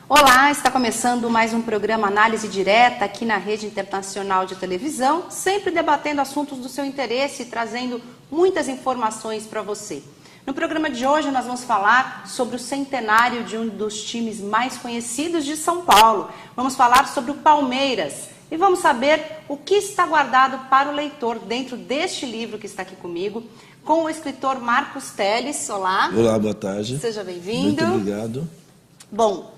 Olá, está começando mais um programa Análise Direta aqui na Rede Internacional de Televisão, sempre debatendo assuntos do seu interesse e trazendo muitas informações para você. No programa de hoje nós vamos falar sobre o centenário de um dos times mais conhecidos de São Paulo. Vamos falar sobre o Palmeiras e vamos saber o que está guardado para o leitor dentro deste livro que está aqui comigo, com o escritor Marcos Telles. Olá. Olá, boa tarde. Seja bem-vindo. Muito obrigado. Bom,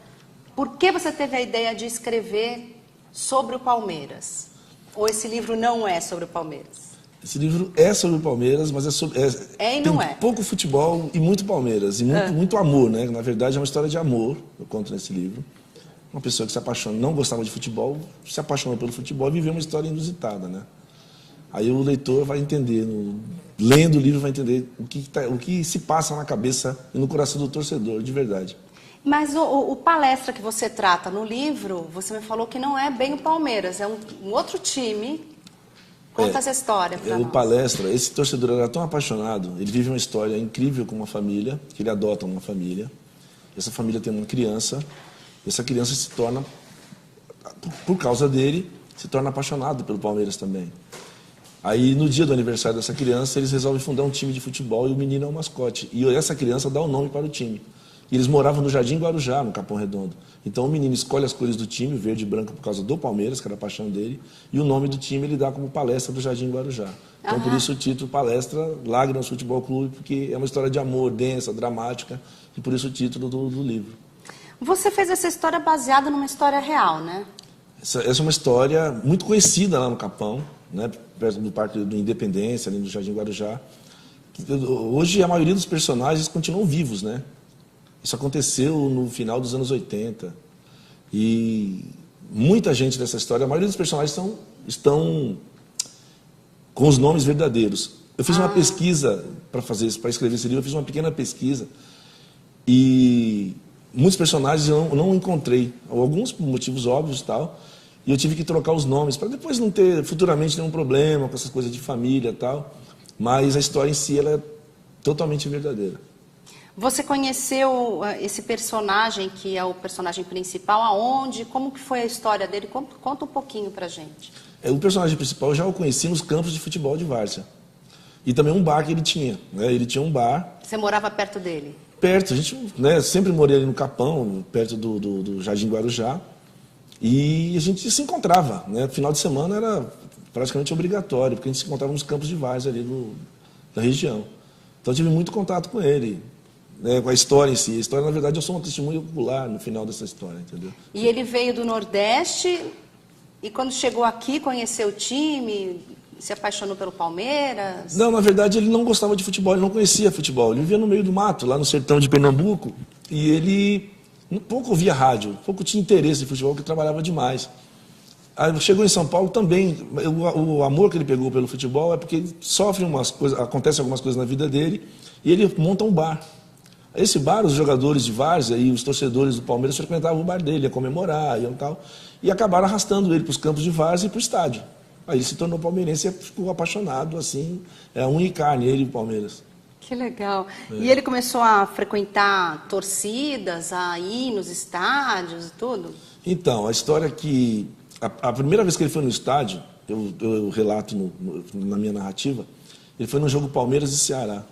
por que você teve a ideia de escrever sobre o Palmeiras? Ou esse livro não é sobre o Palmeiras? Esse livro é sobre o Palmeiras, mas e tem não é. pouco futebol e muito Palmeiras. E muito amor, né? Na verdade, é uma história de amor, eu conto nesse livro. Uma pessoa que se apaixona, não gostava de futebol, se apaixonou pelo futebol e viveu uma história inusitada, né? Aí o leitor vai entender, lendo o livro vai entender o que se passa na cabeça e no coração do torcedor, de verdade. Mas o palestra que você trata no livro, você me falou que não é bem o Palmeiras, é um outro time. Conta essa história para nós. O palestra, esse torcedor era tão apaixonado, ele vive uma história incrível com uma família, que ele adota uma família. Essa família tem uma criança, essa criança se torna, por causa dele, se torna apaixonado pelo Palmeiras também. Aí, no dia do aniversário dessa criança, eles resolvem fundar um time de futebol e o menino é o mascote. E essa criança dá o nome para o time. E eles moravam no Jardim Guarujá, no Capão Redondo. Então o menino escolhe as cores do time, verde e branco por causa do Palmeiras, que era a paixão dele, e o nome do time ele dá como Palestra do Jardim Guarujá. Então por isso o título Palestra Lágrimas Futebol Clube, porque é uma história de amor, densa, dramática, e por isso o título do livro. Você fez essa história baseada numa história real, né? Essa é uma história muito conhecida lá no Capão, né, perto do Parque do Independência, ali no Jardim Guarujá. Hoje a maioria dos personagens continuam vivos, né? Isso aconteceu no final dos anos 80. E muita gente dessa história, a maioria dos personagens estão com os nomes verdadeiros. Eu fiz uma pesquisa para escrever esse livro, eu fiz uma pequena pesquisa. E muitos personagens eu não encontrei, alguns por motivos óbvios e tal. E eu tive que trocar os nomes para depois não ter futuramente nenhum problema com essas coisas de família e tal. Mas a história em si ela é totalmente verdadeira. Você conheceu esse personagem, que é o personagem principal, aonde? Como que foi a história dele? Conta um pouquinho pra gente. O personagem principal eu já o conheci nos campos de futebol de várzea. E também um bar que ele tinha. Né? Ele tinha um bar. Você morava perto dele? Perto. A gente, né, sempre morei ali no Capão, perto do Jardim Guarujá. E a gente se encontrava. Né? Final de semana era praticamente obrigatório, porque a gente se encontrava nos campos de várzea ali da região. Então eu tive muito contato com ele. Com a história em si. A história, na verdade, eu sou uma testemunha ocular no final dessa história, entendeu? E ele veio do Nordeste e quando chegou aqui, conheceu o time, se apaixonou pelo Palmeiras? Não, na verdade, ele não gostava de futebol, ele não conhecia futebol. Ele vivia no meio do mato, lá no sertão de Pernambuco, e ele pouco ouvia rádio, pouco tinha interesse em futebol, porque trabalhava demais. Aí chegou em São Paulo também, o amor que ele pegou pelo futebol é porque ele sofre umas coisas, acontecem algumas coisas na vida dele, e ele monta um bar. Esse bar, os jogadores de várzea e os torcedores do Palmeiras frequentavam o bar dele, ia comemorar, iam tal, e acabaram arrastando ele para os campos de várzea e para o estádio. Aí ele se tornou palmeirense e ficou apaixonado, assim, unha e carne, ele e o Palmeiras. Que legal. E ele começou a frequentar torcidas, a ir nos estádios e tudo? Então, a história é que a primeira vez que ele foi no estádio, eu relato na minha narrativa, ele foi no jogo Palmeiras e Ceará.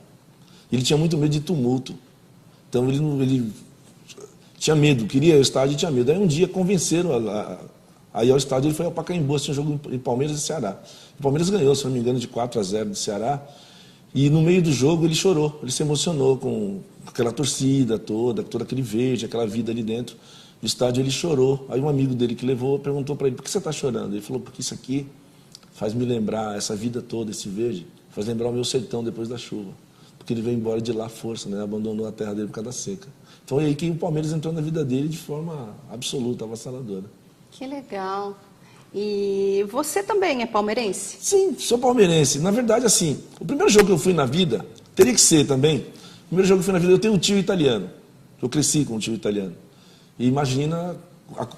Ele tinha muito medo de tumulto. Então ele tinha medo, queria ir ao estádio e tinha medo. Aí um dia convenceram a ir ao estádio, ele foi ao Pacaembu, tinha um jogo em Palmeiras e Ceará. O Palmeiras ganhou, se não me engano, de 4-0 do Ceará. E no meio do jogo ele chorou, ele se emocionou com aquela torcida toda, todo aquele verde, aquela vida ali dentro do estádio, ele chorou. Aí um amigo dele que levou perguntou para ele, por que você está chorando? Ele falou, porque isso aqui faz me lembrar, essa vida toda, esse verde, faz lembrar o meu sertão depois da chuva. Porque ele veio embora de lá à força, né? Abandonou a terra dele por causa da seca. Então é aí que o Palmeiras entrou na vida dele de forma absoluta, avassaladora. Que legal. E você também é palmeirense? Sim, sou palmeirense. Na verdade, assim, o primeiro jogo que eu fui na vida, teria que ser também, o primeiro jogo que eu fui na vida, eu tenho um tio italiano. Eu cresci com um tio italiano. E imagina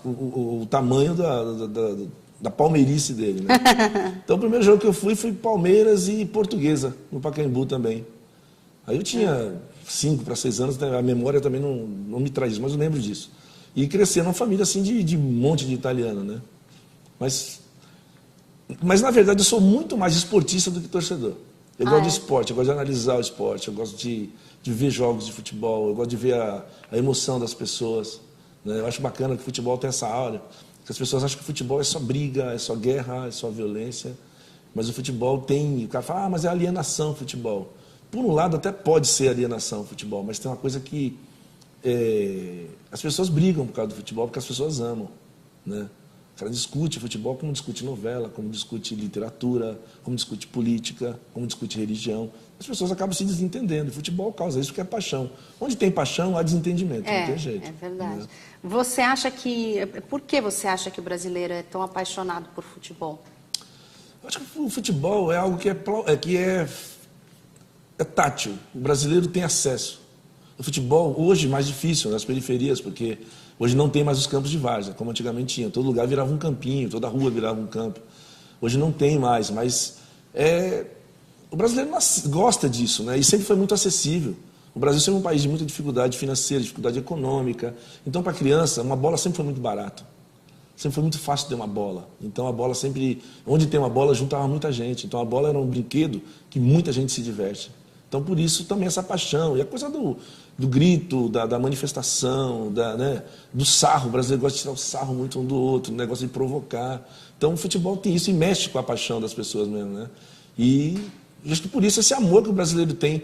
o tamanho da palmeirice dele, né? Então o primeiro jogo que eu fui foi Palmeiras e Portuguesa, no Pacaembu também. Aí eu tinha 5 para 6 anos, a memória também não me traz isso, mas eu lembro disso. E crescer numa família assim de um monte de italiano, né? Mas na verdade eu sou muito mais esportista do que torcedor. Eu gosto de esporte, eu gosto de analisar o esporte, eu gosto de ver jogos de futebol, eu gosto de ver a emoção das pessoas, né? Eu acho bacana que o futebol tem essa aura, que as pessoas acham que o futebol é só briga, é só guerra, é só violência, mas o futebol tem... O cara fala, mas é alienação o futebol. Por um lado até pode ser alienação o futebol, mas tem uma coisa que as pessoas brigam por causa do futebol porque as pessoas amam, né? O cara discute futebol como discute novela, como discute literatura, como discute política, como discute religião. As pessoas acabam se desentendendo. O futebol causa isso porque é paixão. Onde tem paixão, há desentendimento, não tem jeito. É verdade. Né? Você acha que... Por que você acha que o brasileiro é tão apaixonado por futebol? Eu acho que o futebol é algo que é tátil. O brasileiro tem acesso. O futebol, hoje, mais difícil nas periferias, porque hoje não tem mais os campos de várzea, como antigamente tinha. Todo lugar virava um campinho, toda rua virava um campo. Hoje não tem mais, mas o brasileiro gosta disso, né? E sempre foi muito acessível. O Brasil sempre é um país de muita dificuldade financeira, dificuldade econômica. Então, para a criança, uma bola sempre foi muito barata. Sempre foi muito fácil ter uma bola. Então, a bola sempre... Onde tem uma bola, juntava muita gente. Então, a bola era um brinquedo que muita gente se diverte. Então, por isso, também essa paixão. E a coisa do grito, da manifestação, né, do sarro. O brasileiro gosta de tirar o sarro muito um do outro, o negócio de provocar. Então, o futebol tem isso e mexe com a paixão das pessoas mesmo, né? E acho que por isso esse amor que o brasileiro tem.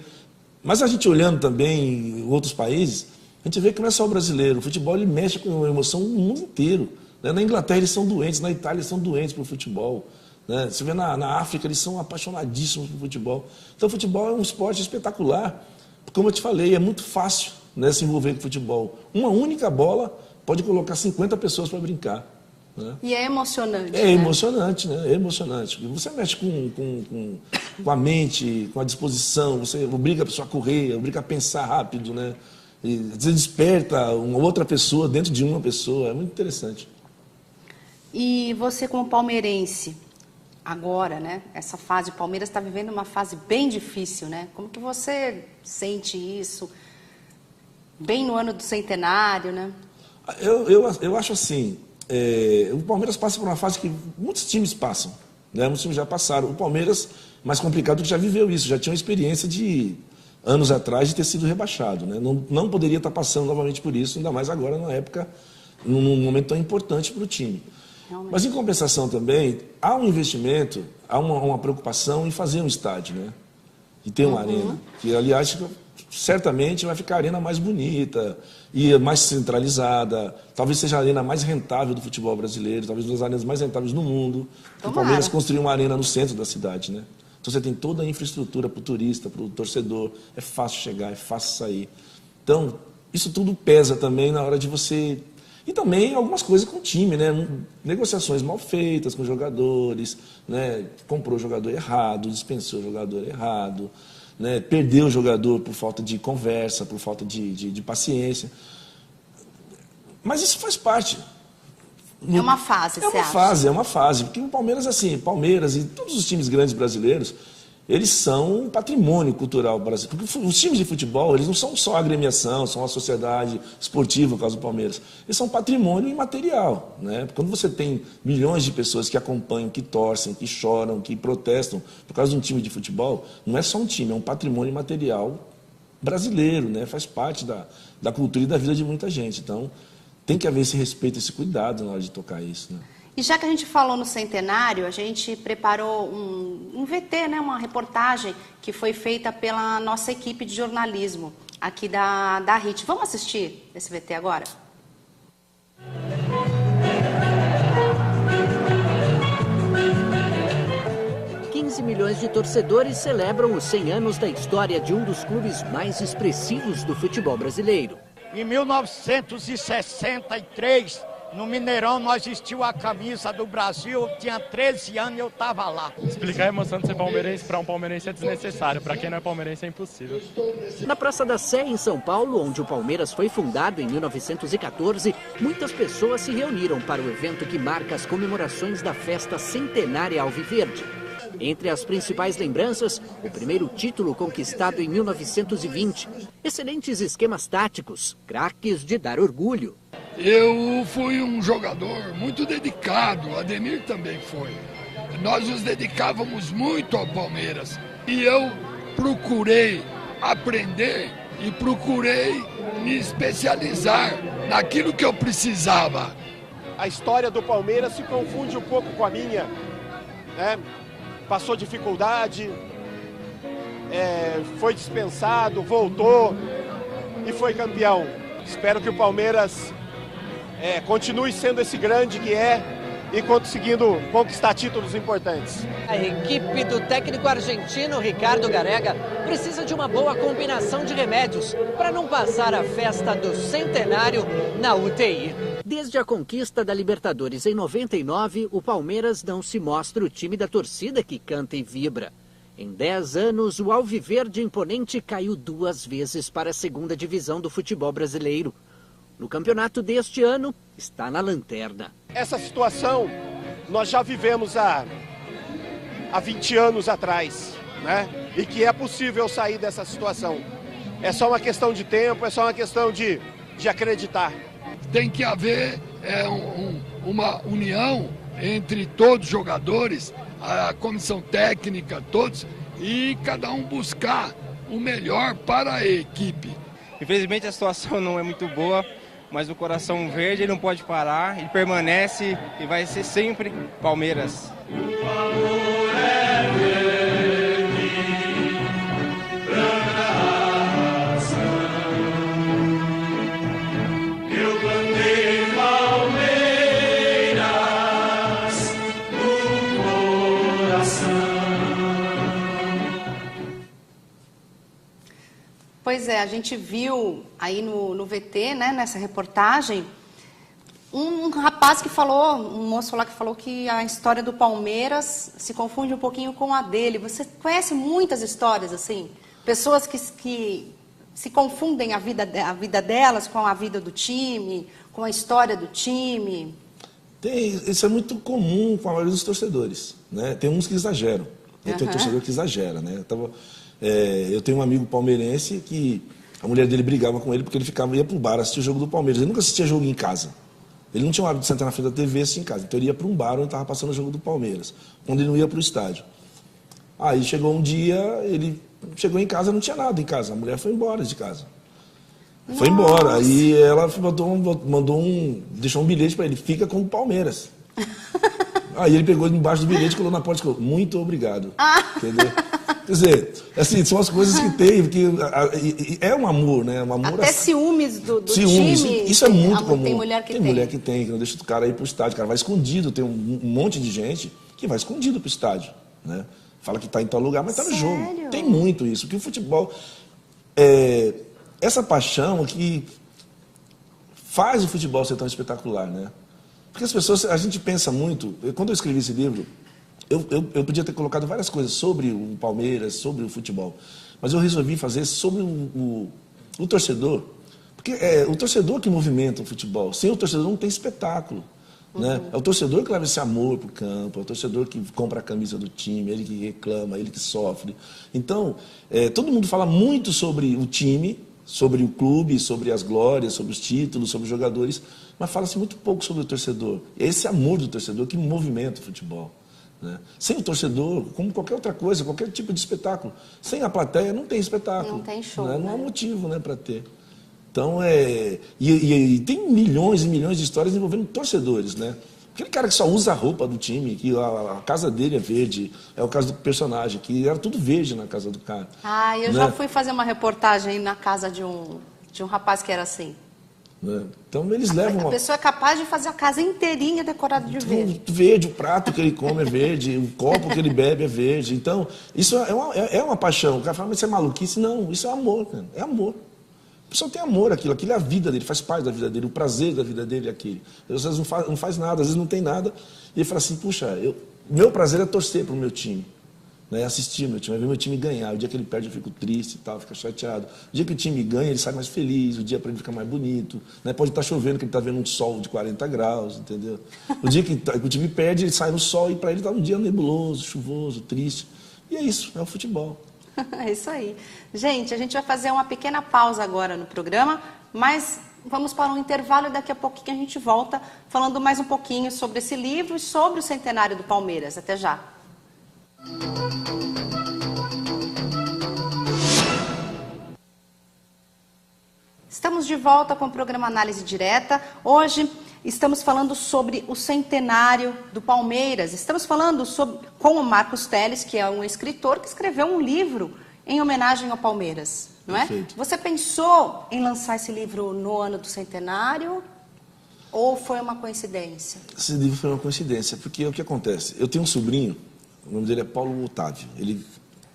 Mas a gente olhando também em outros países, a gente vê que não é só o brasileiro. O futebol ele mexe com a emoção no mundo inteiro. Né? Na Inglaterra eles são doentes, na Itália eles são doentes pelo futebol. Né? Você vê na África, eles são apaixonadíssimos por futebol. Então, o futebol é um esporte espetacular. Como eu te falei, é muito fácil, né, se envolver com futebol. Uma única bola pode colocar 50 pessoas para brincar. Né? E é emocionante. É emocionante, né? É emocionante. Você mexe com a mente, com a disposição, você obriga a pessoa a correr, obriga a pensar rápido, né? E você desperta uma outra pessoa dentro de uma pessoa. É muito interessante. E você, como palmeirense, agora, né? Essa fase, o Palmeiras está vivendo uma fase bem difícil, né? Como que você sente isso? Bem no ano do centenário, né? Eu acho assim, o Palmeiras passa por uma fase que muitos times passam, né? Muitos times já passaram. O Palmeiras, mais complicado, que já viveu isso, já tinha uma experiência de anos atrás de ter sido rebaixado, né? Não poderia estar passando novamente por isso, ainda mais agora, numa época, num momento tão importante para o time. Realmente. Mas, em compensação também, há um investimento, há uma preocupação em fazer um estádio, né? E ter uma arena, que, aliás, certamente vai ficar a arena mais bonita e mais centralizada, talvez seja a arena mais rentável do futebol brasileiro, talvez uma das arenas mais rentáveis no mundo. O Palmeiras construiu uma arena no centro da cidade, né? Então você tem toda a infraestrutura para o turista, para o torcedor, é fácil chegar, é fácil sair. Então, isso tudo pesa também na hora de você... E também algumas coisas com o time, né? Negociações mal feitas com jogadores, né? Comprou o jogador errado, dispensou o jogador errado, né? Perdeu o jogador por falta de conversa, por falta de paciência. Mas isso faz parte. É uma fase, você acha? É uma fase. Porque o Palmeiras, assim, Palmeiras e todos os times grandes brasileiros, eles são um patrimônio cultural brasileiro. Porque os times de futebol, eles não são só a agremiação, são a sociedade esportiva, no caso do Palmeiras. Eles são um patrimônio imaterial, né? Quando você tem milhões de pessoas que acompanham, que torcem, que choram, que protestam por causa de um time de futebol, não é só um time, é um patrimônio imaterial brasileiro, né? Faz parte da cultura e da vida de muita gente. Então, tem que haver esse respeito, esse cuidado na hora de tocar isso, né? E já que a gente falou no centenário, a gente preparou um VT, né, uma reportagem que foi feita pela nossa equipe de jornalismo aqui da HIT. Vamos assistir esse VT agora? Milhões de torcedores celebram os 100 anos da história de um dos clubes mais expressivos do futebol brasileiro. Em 1963, no Mineirão, nós vestimos a camisa do Brasil, eu tinha 13 anos e eu estava lá. Explicar a emoção de ser palmeirense para um palmeirense é desnecessário, para quem não é palmeirense é impossível. Na Praça da Sé, em São Paulo, onde o Palmeiras foi fundado em 1914, muitas pessoas se reuniram para o evento que marca as comemorações da festa centenária alviverde. Entre as principais lembranças, o primeiro título conquistado em 1920. Excelentes esquemas táticos, craques de dar orgulho. Eu fui um jogador muito dedicado, o Ademir também foi. Nós nos dedicávamos muito ao Palmeiras e eu procurei aprender e procurei me especializar naquilo que eu precisava. A história do Palmeiras se confunde um pouco com a minha, né? Passou dificuldade, foi dispensado, voltou e foi campeão. Espero que o Palmeiras continue sendo esse grande que é e conseguindo conquistar títulos importantes. A equipe do técnico argentino Ricardo Gareca precisa de uma boa combinação de remédios para não passar a festa do centenário na UTI. Desde a conquista da Libertadores em 99, o Palmeiras não se mostra o time da torcida que canta e vibra. Em 10 anos, o Alviverde imponente caiu 2 vezes para a segunda divisão do futebol brasileiro. No campeonato deste ano, está na lanterna. Essa situação nós já vivemos há 20 anos atrás, né? E que é possível sair dessa situação. É só uma questão de tempo, é só uma questão de acreditar. Tem que haver uma união entre todos os jogadores, a comissão técnica, todos, e cada um buscar o melhor para a equipe. Infelizmente a situação não é muito boa, mas o coração verde ele não pode parar, ele permanece e vai ser sempre Palmeiras. O amor é verde, branca raça. Eu plantei palmeiras no coração. Pois é, a gente viu aí no VT, né, nessa reportagem, um rapaz que falou, um moço lá que falou que a história do Palmeiras se confunde um pouquinho com a dele. Você conhece muitas histórias assim? Pessoas que se confundem a vida delas com a vida do time, com a história do time? Isso é muito comum com a maioria dos torcedores, né? Tem uns que exageram. Tem torcedor que exagera, né? Eu tenho um amigo palmeirense que a mulher dele brigava com ele porque ele ia para o bar assistir o jogo do Palmeiras. Ele nunca assistia jogo em casa. Ele não tinha o hábito de sentar na frente da TV e assistir em casa. Então ele ia para um bar onde estava passando o jogo do Palmeiras, quando ele não ia para o estádio. Aí chegou um dia, ele chegou em casa, não tinha nada em casa. A mulher foi embora de casa. Nossa. Foi embora. Aí ela deixou um bilhete para ele, fica com o Palmeiras. Aí ele pegou embaixo do bilhete, colocou na porta e falou, muito obrigado. Entendeu? Quer dizer, assim, são as coisas que tem, porque é um amor, né? Um amor até ciúmes do time. Isso é muito comum. Tem mulher que não deixa o cara ir pro estádio. O cara vai escondido, tem um monte de gente que vai escondido pro estádio, né? Fala que tá em tal lugar, mas tá no jogo. Tem muito isso, que o futebol... essa paixão que faz o futebol ser tão espetacular, né? Porque as pessoas, a gente pensa muito... Quando eu escrevi esse livro, eu podia ter colocado várias coisas sobre o Palmeiras, sobre o futebol, mas eu resolvi fazer sobre o torcedor, porque é o torcedor que movimenta o futebol. Sem o torcedor não tem espetáculo, né? É o torcedor que leva esse amor para o campo, é o torcedor que compra a camisa do time, ele que reclama, ele que sofre. Então, todo mundo fala muito sobre o time, sobre o clube, sobre as glórias, sobre os títulos, sobre os jogadores, mas fala-se muito pouco sobre o torcedor. É esse amor do torcedor que movimenta o futebol, né? Sem o torcedor, como qualquer outra coisa, qualquer tipo de espetáculo, sem a plateia não tem espetáculo. Não tem show, né? Não há motivo, né, para ter. Então, e tem milhões e milhões de histórias envolvendo torcedores, né? Aquele cara que só usa a roupa do time, que a casa dele é verde, é o caso do personagem, que era tudo verde na casa do cara. Ah, eu já fui fazer uma reportagem na casa de um rapaz que era assim. Né? Então eles levam... A pessoa é capaz de fazer a casa inteirinha decorada de verde. Verde, o prato que ele come é verde, o copo que ele bebe é verde. Então, isso é uma paixão. O cara fala, mas isso é maluquice? Não, isso é amor, cara. É amor. A pessoa tem amor àquilo é a vida dele, faz parte da vida dele, o prazer da vida dele é aquele. Às vezes não faz nada, às vezes não tem nada, e ele fala assim, puxa, meu prazer é torcer para o meu time, né? Assistir meu time, ver meu time ganhar. O dia que ele perde eu fico triste e tal, fica chateado. O dia que o time ganha, ele sai mais feliz, o dia para ele ficar mais bonito, né? Pode estar chovendo, que ele está vendo um sol de 40 graus, entendeu? O dia que o time perde, ele sai no sol, e para ele está um dia nebuloso, chuvoso, triste. E é isso, é o futebol. É isso aí. Gente, a gente vai fazer uma pequena pausa agora no programa, mas vamos para um intervalo e daqui a pouquinho a gente volta falando mais um pouquinho sobre esse livro e sobre o centenário do Palmeiras. Até já. Estamos de volta com o programa Análise Direta. Hoje estamos falando sobre o centenário do Palmeiras. Estamos falando com o Marcos Telles, que é um escritor que escreveu um livro em homenagem ao Palmeiras, não é? Perfeito. Você pensou em lançar esse livro no ano do centenário ou foi uma coincidência? Esse livro foi uma coincidência, porque o que acontece? Eu tenho um sobrinho, o nome dele é Paulo Otávio. Ele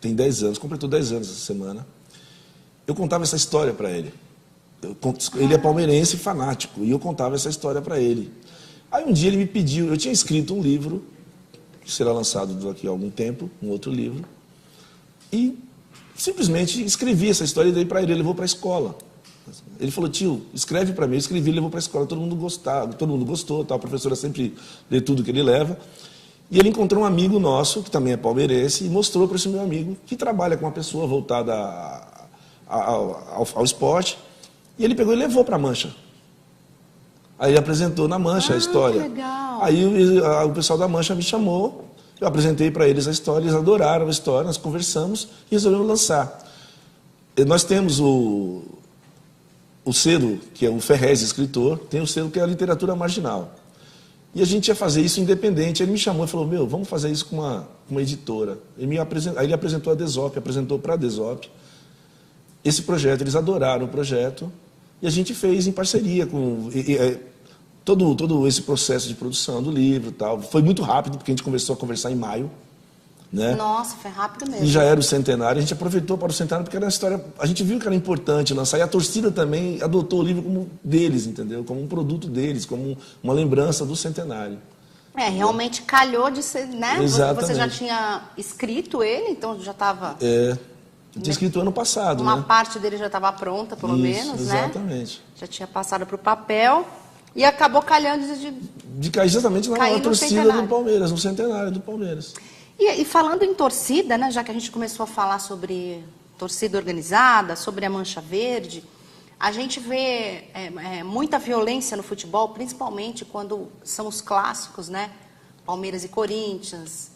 tem 10 anos, completou 10 anos essa semana. Eu contava essa história para ele. Ele é palmeirense fanático, e eu contava essa história para ele. Aí um dia ele me pediu, eu tinha escrito um livro, que será lançado daqui a algum tempo, um outro livro, e simplesmente escrevi essa história e dei para ele levou para a escola. Ele falou, tio, escreve para mim, eu escrevi e levou para a escola, todo mundo gostou, a professora sempre lê tudo que ele leva. E ele encontrou um amigo nosso, que também é palmeirense, e mostrou para esse meu amigo, que trabalha com uma pessoa voltada ao esporte. E ele pegou e levou para a Mancha. Aí ele apresentou na Mancha a história. Que legal. Aí o pessoal da Mancha me chamou, eu apresentei para eles a história, eles adoraram a história, nós conversamos e resolvemos lançar. Nós temos o selo, que é o Ferrez Escritor, tem o selo que é a literatura marginal. E a gente ia fazer isso independente. Ele me chamou e falou, vamos fazer isso com uma editora. Aí ele apresentou a Desop, apresentou para a Desop esse projeto, eles adoraram o projeto. E a gente fez em parceria com todo esse processo de produção do livro e tal. Foi muito rápido, porque a gente começou a conversar em maio. Né? Nossa, foi rápido mesmo. E já era o centenário, a gente aproveitou para o centenário, porque era uma história, a gente viu que era importante lançar, e a torcida também adotou o livro como deles, entendeu? Como um produto deles, como uma lembrança do centenário. Realmente calhou de ser, né? Exatamente. Você já tinha escrito ele, então já estava... Eu tinha escrito ano passado, Uma né? parte dele já estava pronta, pelo menos, né? Exatamente. Já tinha passado para o papel e acabou calhando de cair exatamente na torcida do Palmeiras, no centenário do Palmeiras. E falando em torcida, né, já que a gente começou a falar sobre torcida organizada, sobre a Mancha Verde, a gente vê muita violência no futebol, principalmente quando são os clássicos, né? Palmeiras e Corinthians,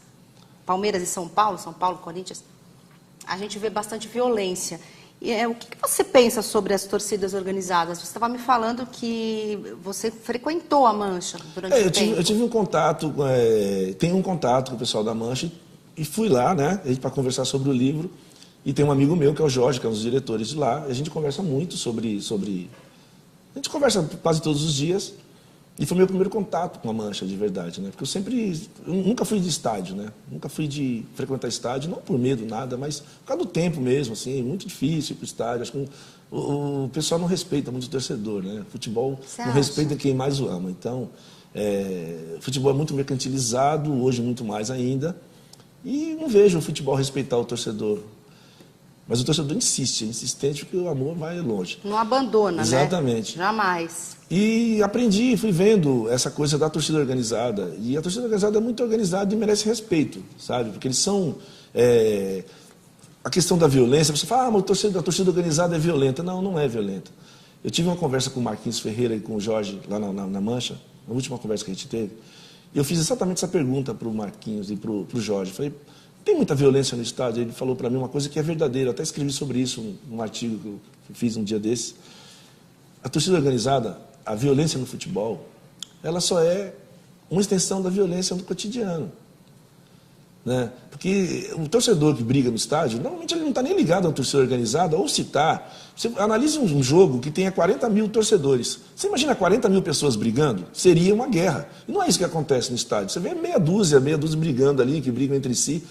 Palmeiras e São Paulo, Corinthians. A gente vê bastante violência. O que você pensa sobre as torcidas organizadas? Você estava me falando que você frequentou a Mancha durante o tempo. Eu tive um contato, tenho um contato com o pessoal da Mancha e fui lá, né, para conversar sobre o livro. E tem um amigo meu, que é o Jorge, que é um dos diretores de lá, e a gente conversa muito sobre... A gente conversa quase todos os dias. E foi meu primeiro contato com a Mancha, de verdade, né? Porque eu nunca fui de estádio, né? Nunca fui de frequentar estádio, não por medo, nada, mas por causa do tempo mesmo, assim, muito difícil ir para o estádio. Acho que o pessoal não respeita muito o torcedor, né? O futebol não respeita quem mais o ama. Então, o futebol é muito mercantilizado, hoje muito mais ainda, e não vejo o futebol respeitar o torcedor. Mas o torcedor insiste, é insistente, porque o amor vai longe. Não abandona, Exatamente. Né? Jamais. E aprendi, fui vendo essa coisa da torcida organizada. E a torcida organizada é muito organizada e merece respeito, sabe? Porque eles são... a questão da violência, você fala, mas a torcida organizada é violenta. Não, não é violenta. Eu tive uma conversa com o Marquinhos Ferreira e com o Jorge, lá na Mancha, na última conversa que a gente teve, e eu fiz exatamente essa pergunta para o Marquinhos e para o Jorge. Eu falei, tem muita violência no estádio? Ele falou para mim uma coisa que é verdadeira. Eu até escrevi sobre isso num artigo que eu fiz um dia desses. A torcida organizada, a violência no futebol, ela só é uma extensão da violência do cotidiano. Né? Porque o torcedor que briga no estádio, normalmente ele não está nem ligado à torcida organizada, ou se está. Você analise um jogo que tenha 40 mil torcedores. Você imagina 40 mil pessoas brigando? Seria uma guerra. E não é isso que acontece no estádio. Você vê meia dúzia brigando ali, que brigam entre si.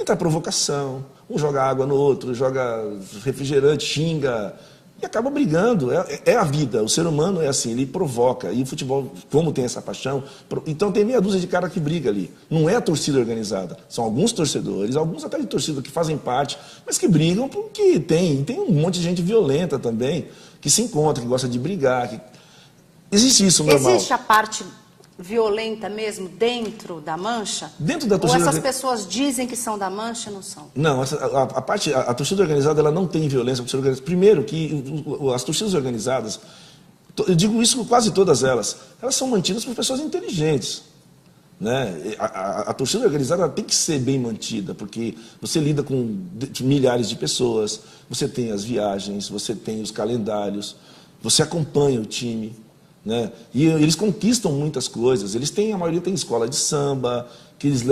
Entra provocação, um joga água no outro, joga refrigerante, xinga, e acaba brigando. É a vida, o ser humano é assim, ele provoca. E o futebol, como tem essa paixão, então tem meia dúzia de cara que briga ali. Não é a torcida organizada, são alguns torcedores, alguns até de torcida que fazem parte, mas que brigam porque tem um monte de gente violenta também, que se encontra, que gosta de brigar. Existe isso normal. Existe a parte violenta mesmo dentro da Mancha? Dentro da torcida. Ou essas pessoas dizem que são da Mancha e não são? Não, a torcida organizada ela não tem violência. Primeiro que as torcidas organizadas, eu digo isso com quase todas elas são mantidas por pessoas inteligentes. Né? A torcida organizada ela tem que ser bem mantida, porque você lida com milhares de pessoas, você tem as viagens, você tem os calendários, você acompanha o time, né? E eles conquistam muitas coisas. A maioria tem escola de samba, que eles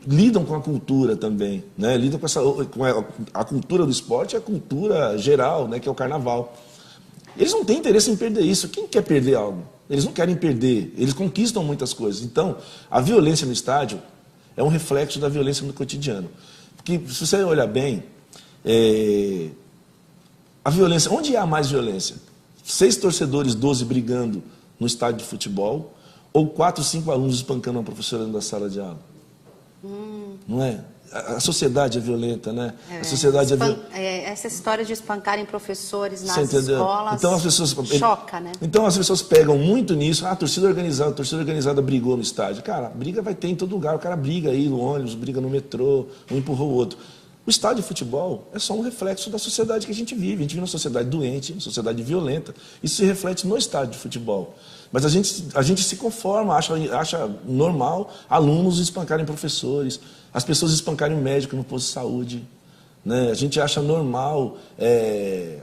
lidam com a cultura também, né? Lidam com a cultura do esporte, a cultura geral, né? Que é o carnaval. Eles não têm interesse em perder isso. Quem quer perder algo? Eles não querem perder, eles conquistam muitas coisas. Então, a violência no estádio é um reflexo da violência no cotidiano. Porque, se você olhar bem, a violência, onde há mais violência? 6 torcedores, 12 brigando no estádio de futebol, ou 4, 5 alunos espancando uma professora dentro da sala de aula? Não é? A sociedade é violenta, né? A sociedade essa história de espancarem professores nas entendeu? escolas Então, as pessoas, choca, né? Então as pessoas pegam muito nisso. A torcida organizada brigou no estádio. Cara, briga vai ter em todo lugar. O cara briga aí no ônibus, briga no metrô, um empurrou o outro. O estádio de futebol é só um reflexo da sociedade que a gente vive. A gente vive uma sociedade doente, uma sociedade violenta. Isso se reflete no estádio de futebol. Mas a gente se conforma, acha normal alunos espancarem professores, as pessoas espancarem um médico no posto de saúde. Né? A gente acha normal,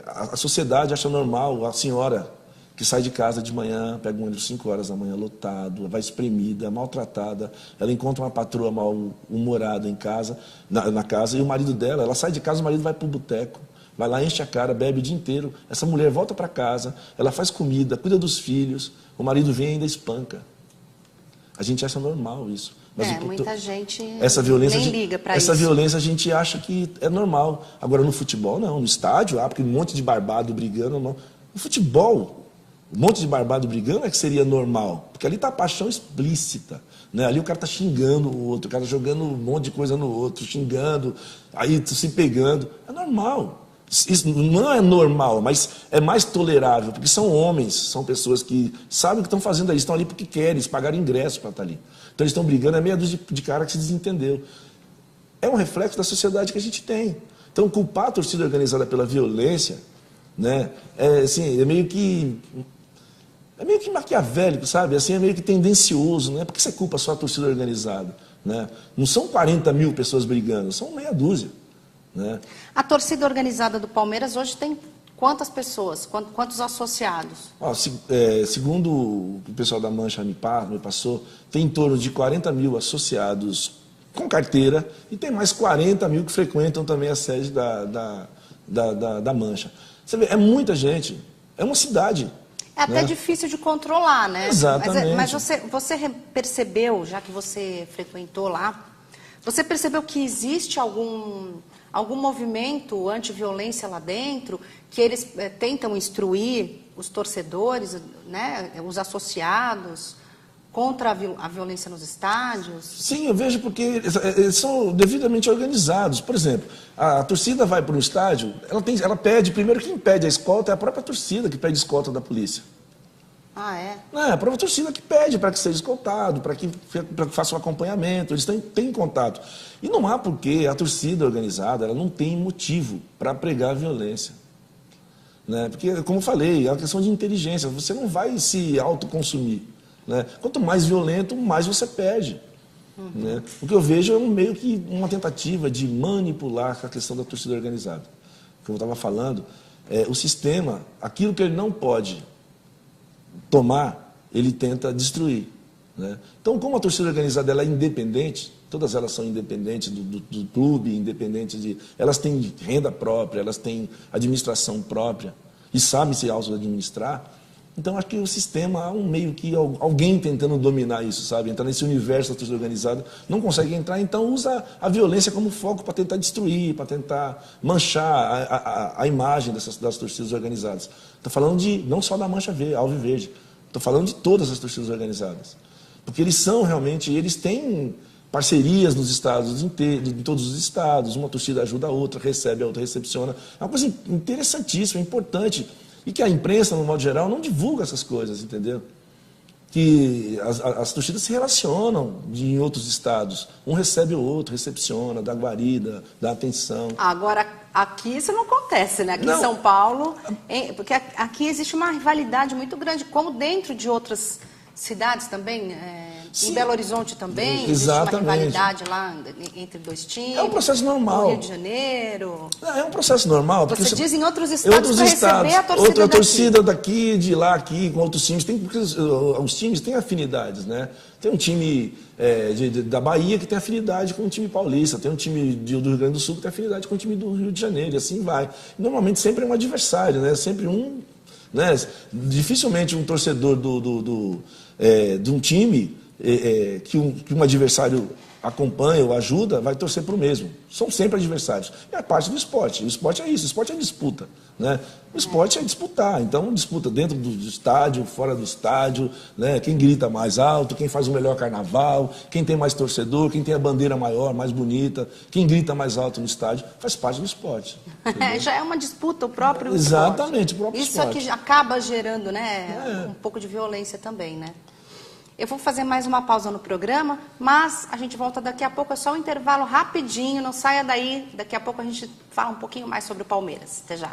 a sociedade acha normal a senhora que sai de casa de manhã, pega um ônibus 5 horas da manhã lotado, vai espremida, maltratada, ela encontra uma patroa mal-humorada em casa, na casa, e o marido dela, ela sai de casa, o marido vai para o boteco, vai lá, enche a cara, bebe o dia inteiro, essa mulher volta para casa, ela faz comida, cuida dos filhos, o marido vem e ainda espanca. A gente acha normal isso. Mas muita gente nem liga para isso. Essa violência a gente acha que é normal. Agora, no futebol, não. No estádio, porque um monte de barbado brigando, não. No futebol, um monte de barbado brigando é que seria normal. Porque ali está a paixão explícita. Né? Ali o cara está xingando o outro, o cara jogando um monte de coisa no outro, xingando, aí se pegando. É normal. Isso não é normal, mas é mais tolerável, porque são homens, são pessoas que sabem o que estão fazendo ali, estão ali porque querem, eles pagaram ingresso para estar ali. Então eles estão brigando, é meia dúzia de cara que se desentendeu. É um reflexo da sociedade que a gente tem. Então culpar a torcida organizada pela violência, né, é meio que maquiavélico, sabe? Assim, é meio que tendencioso, né? Por que você culpa só a torcida organizada? Né? Não são 40 mil pessoas brigando, são meia dúzia. Né? A torcida organizada do Palmeiras hoje tem quantas pessoas? Quantos associados? Segundo o pessoal da Mancha me passou, tem em torno de 40 mil associados com carteira e tem mais 40 mil que frequentam também a sede da Mancha. Você vê, é muita gente, é uma cidade. É até difícil de controlar, né? Exatamente. Mas você percebeu, já que você frequentou lá, você percebeu que existe algum movimento anti-violência lá dentro, que eles tentam instruir os torcedores, né, os associados, contra a violência nos estádios? Sim, eu vejo porque eles são devidamente organizados. Por exemplo, a torcida vai para um estádio, ela pede, primeiro quem pede a escolta é a própria torcida que pede escolta da polícia. Ah, é? É a própria torcida que pede para que seja escoltado, para que faça um acompanhamento, eles têm contato. E não há porquê, a torcida organizada ela não tem motivo para pregar a violência. Né? Porque, como eu falei, é uma questão de inteligência, você não vai se autoconsumir. Né? Quanto mais violento, mais você perde. Né? O que eu vejo é meio que uma tentativa de manipular a questão da torcida organizada. Como eu estava falando, o sistema, aquilo que ele não pode tomar, ele tenta destruir. Né? Então, como a torcida organizada ela é independente, todas elas são independentes do clube, independentes elas têm renda própria, elas têm administração própria e sabem se auto-administrar. Então, acho que o sistema há meio que alguém tentando dominar isso, sabe? Entrar nesse universo da torcida organizada, não consegue entrar, então usa a violência como foco para tentar destruir, para tentar manchar a imagem das torcidas organizadas. Estou falando não só da Mancha Alviverde, estou falando de todas as torcidas organizadas. Porque eles têm parcerias nos estados, em todos os estados, uma torcida ajuda a outra recepciona. É uma coisa interessantíssima, importante. E que a imprensa, no modo geral, não divulga essas coisas, entendeu? Que as torcidas se relacionam em outros estados. Um recebe o outro, recepciona, dá guarida, dá atenção. Agora, aqui isso não acontece, né? Aqui Não. em São Paulo, porque aqui existe uma rivalidade muito grande, como dentro de outras cidades também, em Belo Horizonte também, existe uma rivalidade lá entre dois times. É um processo normal. No Rio de Janeiro. É um processo normal. Porque Você diz em outros estados para receber a torcida outra daqui. torcida daqui, de lá, aqui, com outros times. Porque os times têm afinidades, né? Tem um time da Bahia que tem afinidade com o time paulista, tem um time do Rio Grande do Sul que tem afinidade com o time do Rio de Janeiro, e assim vai. Normalmente sempre é um adversário, né? Sempre um... Né? Dificilmente um torcedor de um time que um adversário acompanha ou ajuda, vai torcer para o mesmo. São sempre adversários. É a parte do esporte. O esporte é isso, o esporte é disputa. Né? O esporte é disputar. Então, disputa dentro do estádio, fora do estádio, né? Quem grita mais alto, quem faz o melhor carnaval, quem tem mais torcedor, quem tem a bandeira maior, mais bonita, quem grita mais alto no estádio, faz parte do esporte. Já é uma disputa, o próprio Exatamente, esporte. o próprio Isso esporte. aqui acaba gerando, né, um pouco de violência também, né? Eu vou fazer mais uma pausa no programa, mas a gente volta daqui a pouco, é só um intervalo rapidinho, não saia daí, daqui a pouco a gente fala um pouquinho mais sobre o Palmeiras. Até já.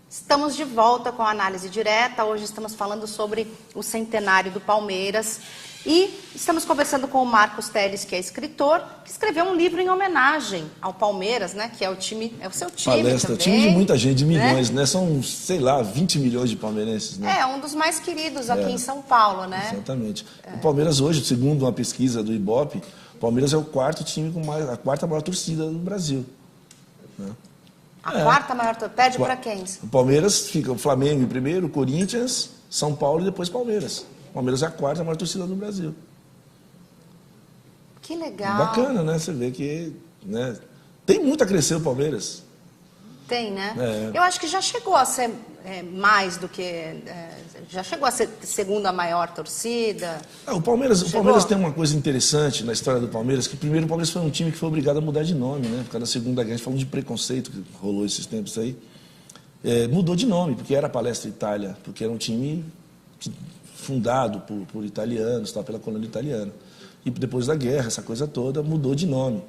Estamos de volta com a análise direta. Hoje estamos falando sobre o centenário do Palmeiras. E estamos conversando com o Marcos Telles, que é escritor, que escreveu um livro em homenagem ao Palmeiras, né? Que é o time, é o seu time Palestra, também. time de muita gente, de milhões, né? São, sei lá, 20 milhões de palmeirenses, né? É, um dos mais queridos aqui em São Paulo, né? Exatamente. O Palmeiras hoje, segundo uma pesquisa do Ibope, o Palmeiras é o quarto time com a quarta maior torcida do Brasil. Né? A quarta maior torcida. Pede para quem? O Palmeiras fica o Flamengo em primeiro, o Corinthians, São Paulo e depois Palmeiras. O Palmeiras é a quarta maior torcida do Brasil. Que legal. Bacana, né? Você vê que... Né? Tem muito a crescer o Palmeiras. Tem, né? É. Eu acho que já chegou a ser mais do que... já chegou a ser segunda maior torcida. O Palmeiras tem uma coisa interessante na história do Palmeiras, que primeiro o Palmeiras foi um time que foi obrigado a mudar de nome, né? Por causa da Segunda Guerra, a gente falando de preconceito que rolou esses tempos aí. Mudou de nome, porque era Palestra Itália, porque era um time fundado por italianos, pela colônia italiana. E depois da guerra, essa coisa toda, mudou de nome.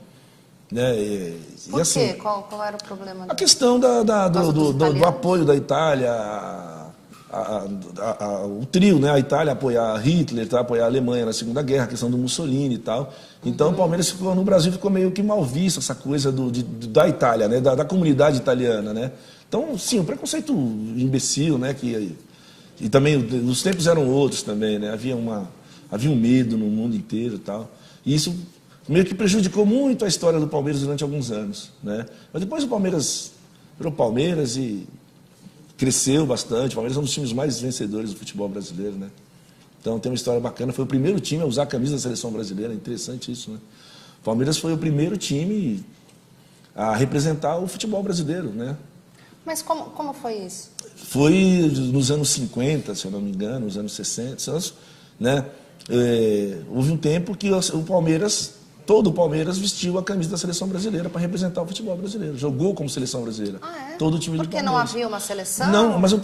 Né? Por assim, quê? Qual era o problema? A questão do apoio da Itália, o trio, né? A Itália apoiar Hitler, apoiar a Alemanha na Segunda Guerra, a questão do Mussolini e tal. Então o Palmeiras no Brasil ficou meio que mal visto essa coisa da Itália, né? Da comunidade italiana, né? Então, sim, o preconceito imbecil, né? E também os tempos eram outros também, né? Havia um medo no mundo inteiro e tal. E isso meio que prejudicou muito a história do Palmeiras durante alguns anos, né? Mas depois o Palmeiras virou Palmeiras e cresceu bastante. O Palmeiras é um dos times mais vencedores do futebol brasileiro, né? Então tem uma história bacana. Foi o primeiro time a usar a camisa da seleção brasileira. É interessante isso, né? O Palmeiras foi o primeiro time a representar o futebol brasileiro, né? Mas como foi isso? Foi nos anos 50, se eu não me engano, nos anos 60, né? Houve um tempo que o Palmeiras, todo o Palmeiras vestiu a camisa da seleção brasileira para representar o futebol brasileiro. Jogou como seleção brasileira. Ah, é? Todo o time do Porque Palmeiras. não havia uma seleção? Não, mas o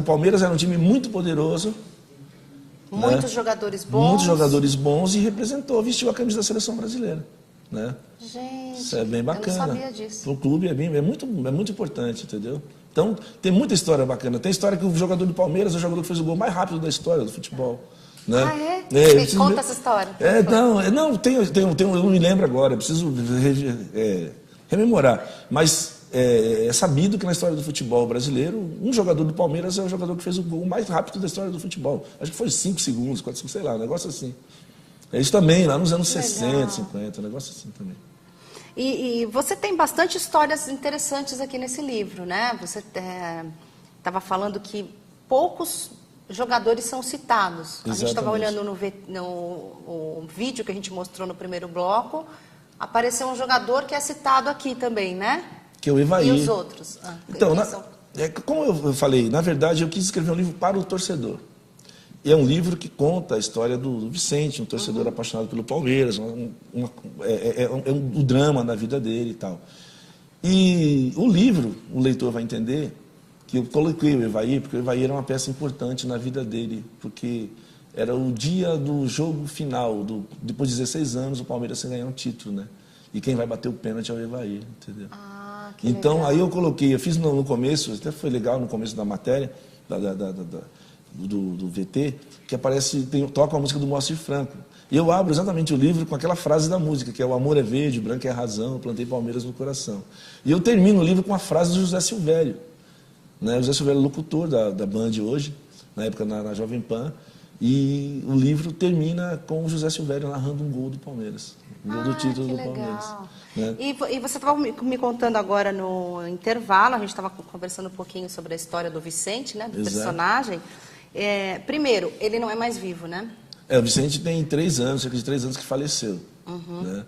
Palmeiras era um time muito poderoso. Muitos né? Jogadores bons. Muitos jogadores bons e vestiu a camisa da seleção brasileira. Né? Gente, isso é bem bacana. eu não sabia disso. O clube é muito importante, entendeu? Então, tem muita história bacana. Tem história que o jogador do Palmeiras é o jogador que fez o gol mais rápido da história do futebol. Né? Ah, é? Conta essa história. Eu não me lembro agora, eu preciso rememorar. Mas é sabido que na história do futebol brasileiro, um jogador do Palmeiras é o jogador que fez o gol mais rápido da história do futebol. Acho que foi 5 segundos, 4 segundos, sei lá, um negócio assim. Isso também, lá nos anos 60, 50, um negócio assim também. E você tem bastante histórias interessantes aqui nesse livro, né? Você estava falando que poucos jogadores são citados. Exatamente. A gente estava olhando no vídeo que a gente mostrou no primeiro bloco, apareceu um jogador que é citado aqui também, né? Que é o Evair. E os outros? Então, como eu falei, na verdade eu quis escrever um livro para o torcedor. E é um livro que conta a história do Vicente, um torcedor apaixonado pelo Palmeiras, o drama da vida dele e tal. E o livro, o leitor vai entender que eu coloquei o Evair, porque o Evair era uma peça importante na vida dele, porque era o dia do jogo final, depois de 16 anos, o Palmeiras sem ganhar um título, né? E quem vai bater o pênalti é o Evair, entendeu? Que então, legal. aí eu coloquei, eu fiz no começo, até foi legal no começo da matéria, do VT, que aparece, toca a música do Moacir Franco. E eu abro exatamente o livro com aquela frase da música, que é o amor é verde, o branco é a razão, eu plantei Palmeiras no coração. E eu termino o livro com a frase do José Silvério. Né? O José Silvério é locutor da Band hoje, na época na Jovem Pan, e o livro termina com o José Silvério narrando um gol do Palmeiras, um gol do título do Palmeiras. Né? E você estava me contando agora no intervalo, a gente estava conversando um pouquinho sobre a história do Vicente, né, do personagem. Primeiro, ele não é mais vivo, né? O Vicente tem 3 anos, cerca de 3 anos que faleceu. Né?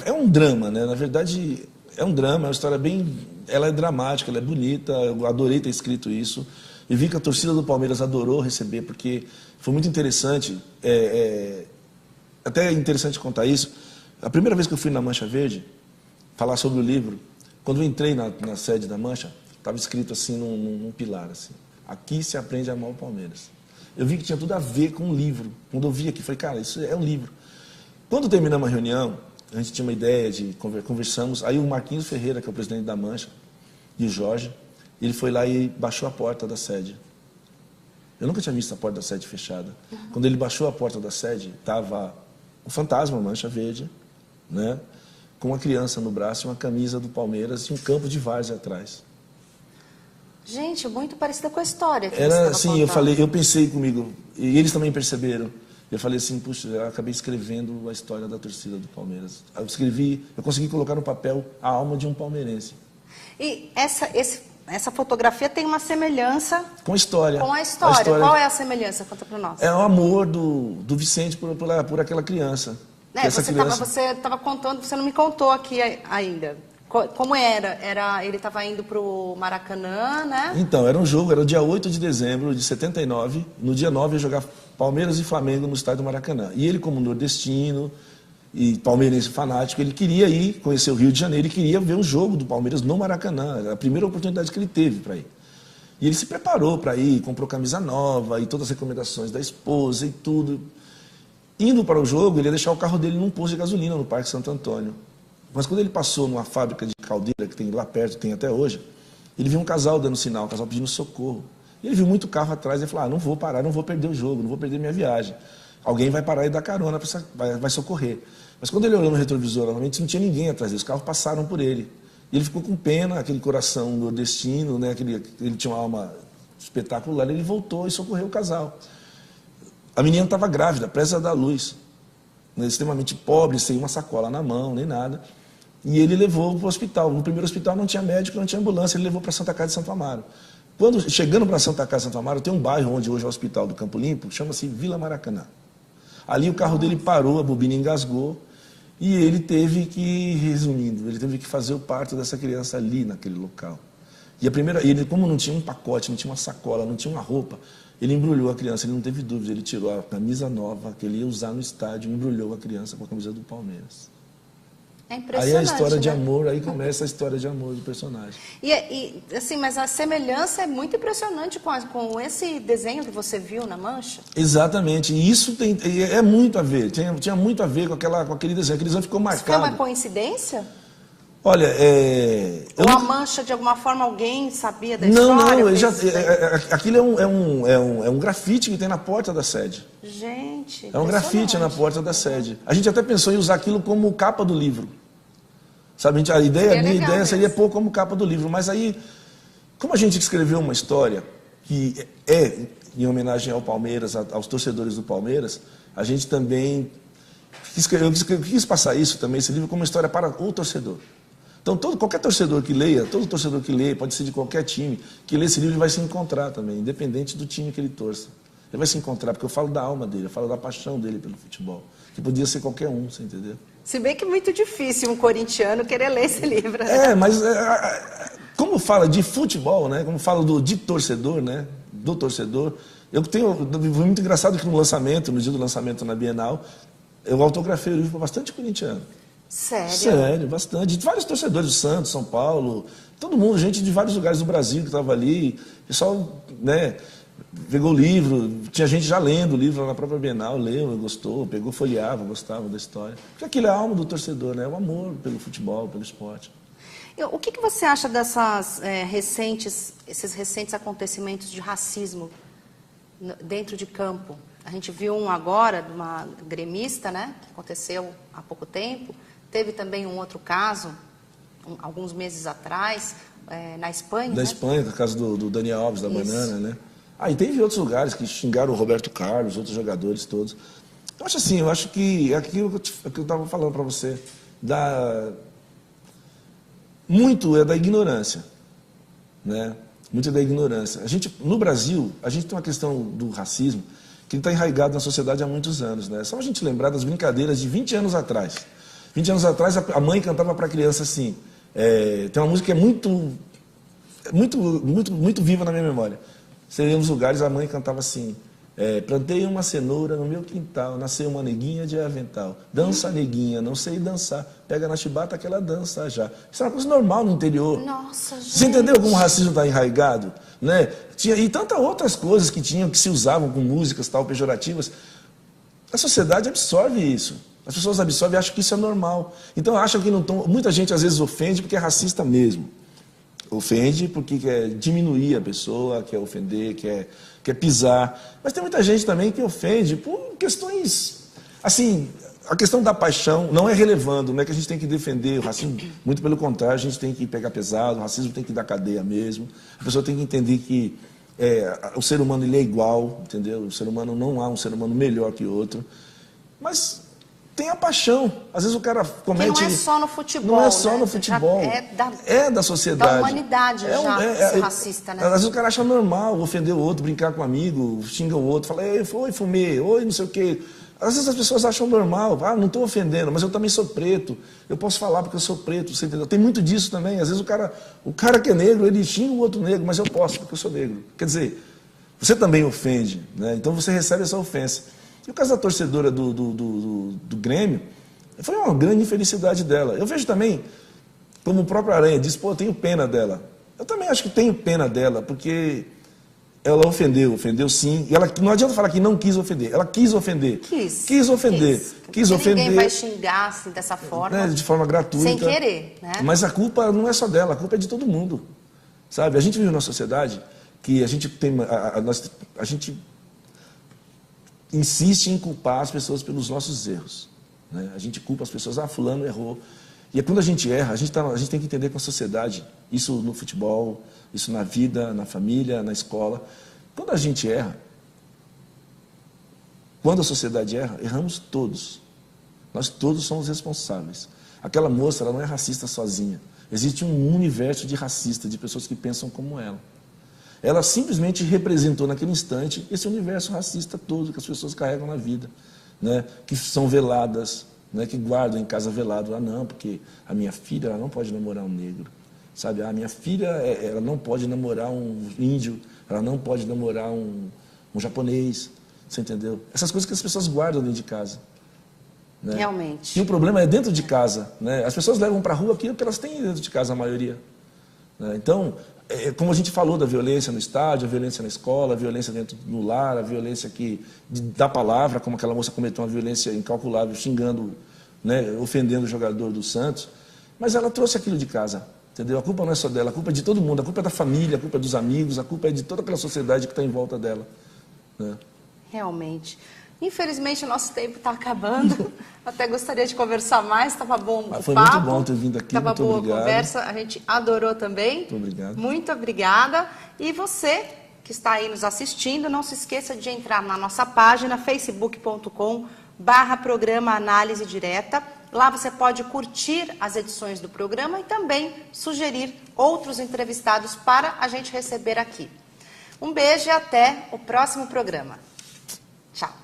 É um drama, né? Na verdade, é um drama, é uma história bem... Ela é dramática, ela é bonita, eu adorei ter escrito isso. E vi que a torcida do Palmeiras adorou receber, porque foi muito interessante. Até é interessante contar isso. A primeira vez que eu fui na Mancha Verde, falar sobre o livro, quando eu entrei na sede da Mancha, estava escrito assim num pilar, assim, aqui se aprende a amar o Palmeiras. Eu vi que tinha tudo a ver com o livro. Quando eu vi aqui, falei, cara, isso é um livro. Quando terminamos a reunião, a gente tinha uma ideia de conversamos, aí o Marquinhos Ferreira, que é o presidente da Mancha, e o Jorge, ele foi lá e baixou a porta da sede. Eu nunca tinha visto a porta da sede fechada. Quando ele baixou a porta da sede, estava o fantasma Mancha Verde, né, com uma criança no braço, uma camisa do Palmeiras e um campo de várzea atrás. Gente, muito parecida com a história que Era você assim, eu pensei comigo, e eles também perceberam. Eu falei assim, puxa, eu acabei escrevendo a história da torcida do Palmeiras. Eu consegui colocar no papel a alma de um palmeirense. E essa fotografia tem uma semelhança com a história. Com a história. Qual é a semelhança? Conta para nós. É o amor do Vicente por aquela criança. Você estava contando, você não me contou aqui ainda. Como era? Ele estava indo para o Maracanã, né? Então, era um jogo, era o dia 8 de dezembro de 79. No dia 9 ia jogar Palmeiras e Flamengo no estádio do Maracanã. E ele, como nordestino e palmeirense fanático, ele queria ir conhecer o Rio de Janeiro e queria ver o jogo do Palmeiras no Maracanã. Era a primeira oportunidade que ele teve para ir. E ele se preparou para ir, comprou camisa nova e todas as recomendações da esposa e tudo. Indo para o jogo, ele ia deixar o carro dele num posto de gasolina no Parque Santo Antônio. Mas quando ele passou numa fábrica de caldeira que tem lá perto, tem até hoje, ele viu um casal dando sinal, um casal pedindo socorro. E ele viu muito carro atrás e falou, não vou parar, não vou perder o jogo, não vou perder minha viagem. Alguém vai parar e dar carona, vai socorrer. Mas quando ele olhou no retrovisor, normalmente não tinha ninguém atrás dele, os carros passaram por ele. E ele ficou com pena, aquele coração nordestino, né, ele tinha uma alma espetacular, ele voltou e socorreu o casal. A menina estava grávida, presa da luz, né, extremamente pobre, sem uma sacola na mão, nem nada. E ele levou para o hospital. No primeiro hospital não tinha médico, não tinha ambulância, ele levou para a Santa Casa de Santo Amaro. Chegando para a Santa Casa de Santo Amaro, tem um bairro onde hoje é o Hospital do Campo Limpo, chama-se Vila Maracanã. Ali o carro dele parou, a bobina engasgou, e ele teve que, resumindo, ele teve que fazer o parto dessa criança ali, naquele local. E ele, como não tinha um pacote, não tinha uma sacola, não tinha uma roupa, ele embrulhou a criança, ele não teve dúvida, ele tirou a camisa nova que ele ia usar no estádio e embrulhou a criança com a camisa do Palmeiras. É impressionante, aí a história de né? amor, aí começa a história de amor do personagem. Assim, mas a semelhança é muito impressionante com esse desenho que você viu na Mancha. Exatamente, e isso é muito a ver, tinha muito a ver com aquele desenho, aquele desenho ficou marcado. Isso foi uma coincidência? Olha, Ou a Mancha, de alguma forma, alguém sabia da história? Não, aquilo é um grafite que tem na porta da sede. Gente, é um grafite na porta da sede. A gente até pensou em usar aquilo como capa do livro. Sabe, minha ideia seria pôr como capa do livro, mas aí, como a gente escreveu uma história que é em homenagem ao Palmeiras, aos torcedores do Palmeiras, a gente também quis passar isso também, esse livro, como uma história para o torcedor. Então, qualquer torcedor que leia, todo torcedor que leia, pode ser de qualquer time, que lê esse livro, ele vai se encontrar também, independente do time que ele torça. Ele vai se encontrar, porque eu falo da alma dele, eu falo da paixão dele pelo futebol, que podia ser qualquer um, você entendeu? Se bem que é muito difícil um corintiano querer ler esse livro. Né? Mas como fala de futebol, né? Como fala de torcedor, né? Do torcedor, foi muito engraçado que no dia do lançamento na Bienal, eu autografei o livro para bastante corintiano. Sério? Sério, bastante. De vários torcedores do Santos, São Paulo, todo mundo, gente de vários lugares do Brasil que estava ali. Pessoal, né? pegou o livro, tinha gente já lendo o livro lá na própria Bienal, leu, gostou, pegou, folheava, gostava da história. Porque aquilo é a alma do torcedor, né? É o amor pelo futebol, pelo esporte. O que você acha esses recentes acontecimentos de racismo dentro de campo? A gente viu um agora, de uma gremista, né, que aconteceu há pouco tempo. Teve também um outro caso, alguns meses atrás, na Espanha. Na Espanha, no caso do Daniel Alves, da Banana, né? E teve outros lugares que xingaram o Roberto Carlos, outros jogadores todos. Eu acho assim, que aquilo que eu estava falando para você, muito é da ignorância, né? Muito é da ignorância. No Brasil, a gente tem uma questão do racismo que está enraizado na sociedade há muitos anos, né? Só a gente lembrar das brincadeiras de 20 anos atrás. 20 anos atrás, a mãe cantava para a criança assim, tem uma música que é muito viva na minha memória. Seria nos lugares, a mãe cantava assim, plantei uma cenoura no meu quintal, nasceu uma neguinha de avental. Dança, neguinha, não sei dançar, pega na chibata que ela dança já. Isso é uma coisa normal no interior. Nossa, gente. Você entendeu como o racismo está enraizado? Né? E tantas outras coisas que se usavam com músicas tal, pejorativas. A sociedade absorve isso. As pessoas absorvem e acham que isso é normal. Então acham que não estão... Muita gente às vezes ofende porque é racista mesmo. Ofende porque quer diminuir a pessoa, quer ofender, quer pisar. Mas tem muita gente também que ofende por questões... Assim, a questão da paixão não é relevando, não é que a gente tem que defender o racismo. Muito pelo contrário, a gente tem que pegar pesado, o racismo tem que dar cadeia mesmo. A pessoa tem que entender que o ser humano ele é igual, entendeu? O ser humano não há um ser humano melhor que outro. Mas... tem a paixão. Às vezes o cara comete... Que não é só no futebol, não é só né? no futebol. É da sociedade. Da humanidade ser racista, né? Às vezes o cara acha normal ofender o outro, brincar com um amigo, xinga o outro, fala, oi, fumê, oi, não sei o quê. Às vezes as pessoas acham normal, não estou ofendendo, mas eu também sou preto. Eu posso falar porque eu sou preto, você entendeu? Tem muito disso também. Às vezes o cara que é negro, ele xinga o outro negro, mas eu posso porque eu sou negro. Quer dizer, você também ofende, né? Então você recebe essa ofensa. E o caso da torcedora do Grêmio, foi uma grande infelicidade dela. Eu vejo também, como o próprio Aranha disse, eu tenho pena dela. Eu também acho que tenho pena dela, porque ela ofendeu sim. E ela, não adianta falar que não quis ofender, ela quis ofender. Quis ofender. Quis ofender. Ninguém vai xingar assim, dessa forma. Né, de forma gratuita. Sem querer, né? Mas a culpa não é só dela, a culpa é de todo mundo. Sabe? A gente vive numa sociedade que a gente tem... A gente insiste em culpar as pessoas pelos nossos erros. Né? A gente culpa as pessoas, fulano errou. E quando a gente erra, a gente tem que entender com a sociedade, isso no futebol, isso na vida, na família, na escola. Quando a gente erra, quando a sociedade erra, erramos todos. Nós todos somos responsáveis. Aquela moça, ela não é racista sozinha. Existe um universo de racistas, de pessoas que pensam como ela. Ela simplesmente representou naquele instante esse universo racista todo que as pessoas carregam na vida, né? Que são veladas, né? Que guardam em casa velado. Não, porque a minha filha ela não pode namorar um negro, sabe? A minha filha ela não pode namorar um índio, ela não pode namorar um japonês, você entendeu? Essas coisas que as pessoas guardam dentro de casa. Né? Realmente. E o problema é dentro de casa, né? As pessoas levam para a rua aquilo que elas têm dentro de casa, a maioria. Né? Então, como a gente falou da violência no estádio, a violência na escola, a violência dentro do lar, a violência da palavra, como aquela moça cometeu uma violência incalculável, xingando, né, ofendendo o jogador do Santos, mas ela trouxe aquilo de casa, entendeu? A culpa não é só dela, a culpa é de todo mundo, a culpa é da família, a culpa é dos amigos, a culpa é de toda aquela sociedade que está em volta dela. Né? Realmente. Infelizmente, o nosso tempo está acabando. Até gostaria de conversar mais, estava bom o papo. Foi muito bom ter vindo aqui, muito boa obrigado. A conversa, a gente adorou também. Muito obrigado. Muito obrigada. E você que está aí nos assistindo, não se esqueça de entrar na nossa página, facebook.com/programa Análise Direta. Lá você pode curtir as edições do programa e também sugerir outros entrevistados para a gente receber aqui. Um beijo e até o próximo programa. Tchau.